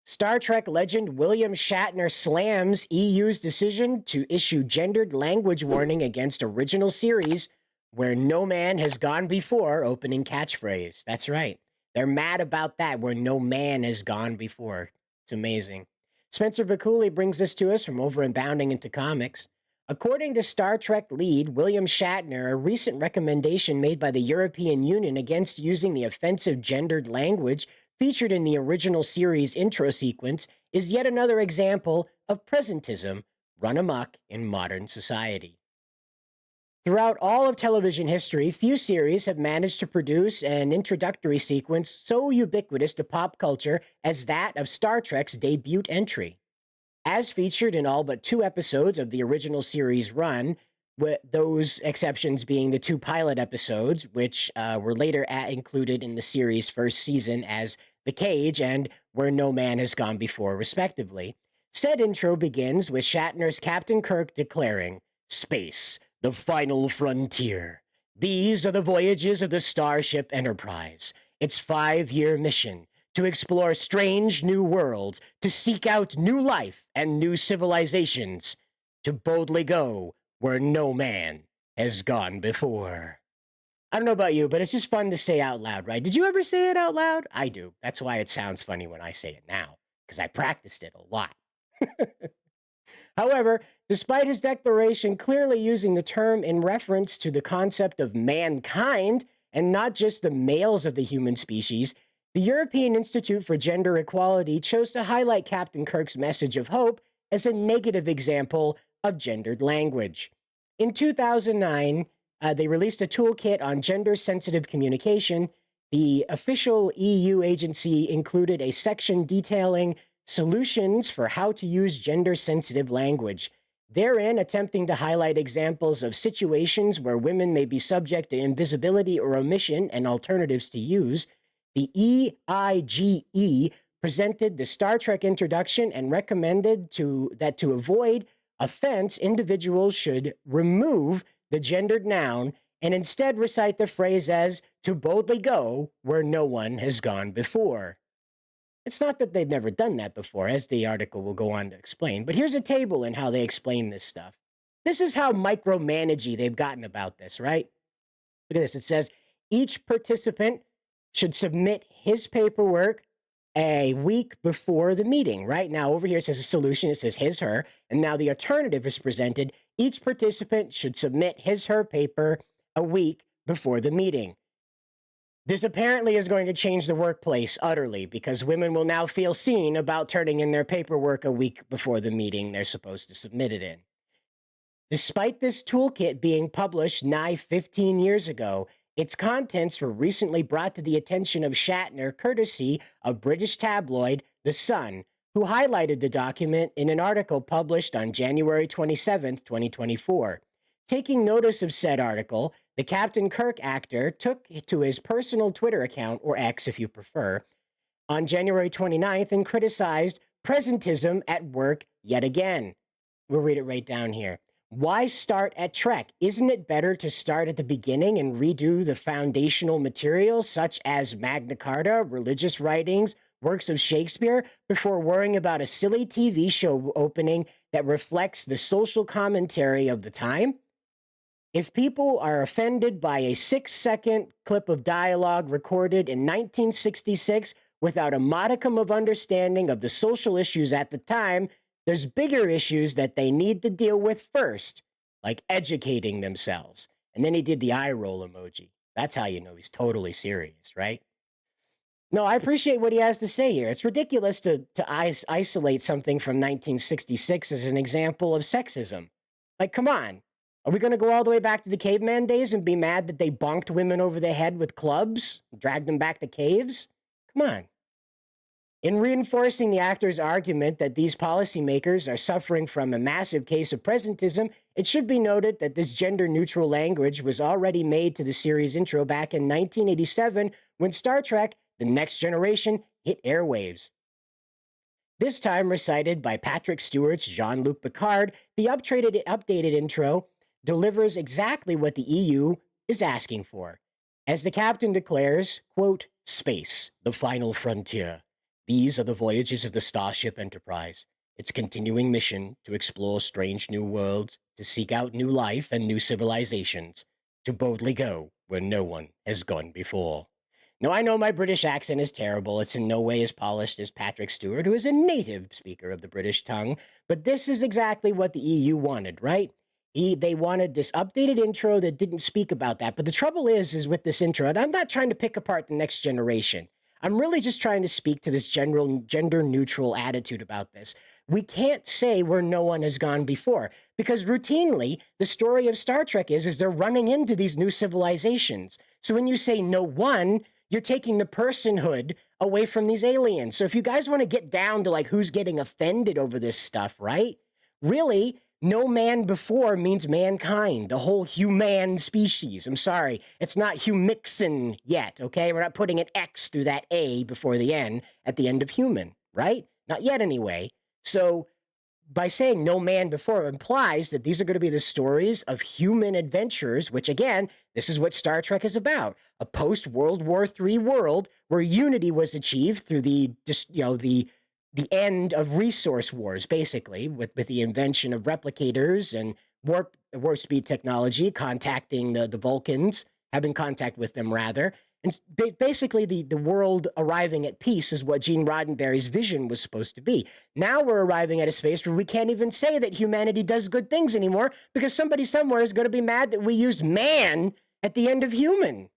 Star Trek legend William Shatner slams EU's decision to issue gendered language warning against original series where no man has gone before opening catchphrase. That's right. They're mad about that, where no man has gone before. It's amazing. Spencer Bakuli brings this to us from over in Bounding into Comics. According to Star Trek lead William Shatner, a recent recommendation made by the European Union against using the offensive gendered language featured in the original series intro sequence is yet another example of presentism run amok in modern society. Throughout all of television history, few series have managed to produce an introductory sequence so ubiquitous to pop culture as that of Star Trek's debut entry. As featured in all but 2 episodes of the original series run, with those exceptions being the 2 pilot episodes, which were later included in the series' first season as The Cage and Where No Man Has Gone Before, respectively. Said intro begins with Shatner's Captain Kirk declaring, "Space, the final frontier. These are the voyages of the Starship Enterprise. Its 5-year mission to explore strange new worlds, to seek out new life and new civilizations, to boldly go where no man has gone before." I don't know about you, but it's just fun to say out loud, right? Did you ever say it out loud? I do. That's why it sounds funny when I say it now, because I practiced it a lot. However, despite his declaration clearly using the term in reference to the concept of mankind and not just the males of the human species, the European Institute for Gender Equality chose to highlight Captain Kirk's message of hope as a negative example of gendered language. In 2009, they released a toolkit on gender-sensitive communication. The official EU agency included a section detailing solutions for how to use gender-sensitive language, therein attempting to highlight examples of situations where women may be subject to invisibility or omission and alternatives to use. The EIGE presented the Star Trek introduction and recommended that to avoid offense, individuals should remove the gendered noun and instead recite the phrase as "to boldly go where no one has gone before." It's not that they've never done that before, as the article will go on to explain, but here's a table in how they explain this stuff. This is how micromanagey they've gotten about this, right? Look at this. It says each participant should submit his paperwork a week before the meeting, right? Now, over here it says a solution, it says his, her, and now the alternative is presented. Each participant should submit his, her paper a week before the meeting. This apparently is going to change the workplace utterly because women will now feel seen about turning in their paperwork a week before the meeting they're supposed to submit it in. Despite this toolkit being published nigh 15 years ago, its contents were recently brought to the attention of Shatner courtesy of British tabloid The Sun, who highlighted the document in an article published on January 27, 2024. Taking notice of said article, the Captain Kirk actor took to his personal Twitter account, or X if you prefer, on January 29th and criticized presentism at work yet again. We'll read it right down here. Why start at Trek? Isn't it better to start at the beginning and redo the foundational material, such as Magna Carta, religious writings, works of Shakespeare, before worrying about a silly TV show opening that reflects the social commentary of the time? If people are offended by a 6-second clip of dialogue recorded in 1966 without a modicum of understanding of the social issues at the time, there's bigger issues that they need to deal with first, like educating themselves. And then he did the eye roll emoji. That's how you know he's totally serious, right? No, I appreciate what he has to say here. It's ridiculous to isolate something from 1966 as an example of sexism. Like, come on. Are we going to go all the way back to the caveman days and be mad that they bonked women over the head with clubs, dragged them back to caves? Come on. In reinforcing the actor's argument that these policymakers are suffering from a massive case of presentism, it should be noted that this gender-neutral language was already made to the series intro back in 1987 when Star Trek: The Next Generation hit airwaves. This time recited by Patrick Stewart's Jean-Luc Picard, the updated intro delivers exactly what the EU is asking for. As the captain declares, quote, "Space, the final frontier. These are the voyages of the Starship Enterprise, its continuing mission to explore strange new worlds, to seek out new life and new civilizations, to boldly go where no one has gone before. Now, I know my British accent is terrible. It's in no way as polished as Patrick Stewart, who is a native speaker of the British tongue, but this is exactly what the EU wanted, right? They wanted this updated intro that didn't speak about that. But the trouble is with this intro, and I'm not trying to pick apart the next generation. I'm really just trying to speak to this general gender neutral attitude about this. We can't say where no one has gone before because routinely the story of Star Trek is they're running into these new civilizations. So when you say no one, you're taking the personhood away from these aliens. So if you guys want to get down to like who's getting offended over this stuff, right? Really, no man before means mankind, the whole human species. I'm sorry, it's not humixin yet, okay? We're not putting an X through that A before the N at the end of human, right? Not yet anyway. So by saying no man before implies that these are going to be the stories of human adventures, which again, this is what Star Trek is about. A post-World War III world where unity was achieved through the end of resource wars, basically, with the invention of replicators and warp speed technology, contacting the Vulcans, having contact with them, rather. And basically, the world arriving at peace is what Gene Roddenberry's vision was supposed to be. Now we're arriving at a space where we can't even say that humanity does good things anymore because somebody somewhere is going to be mad that we used man at the end of human.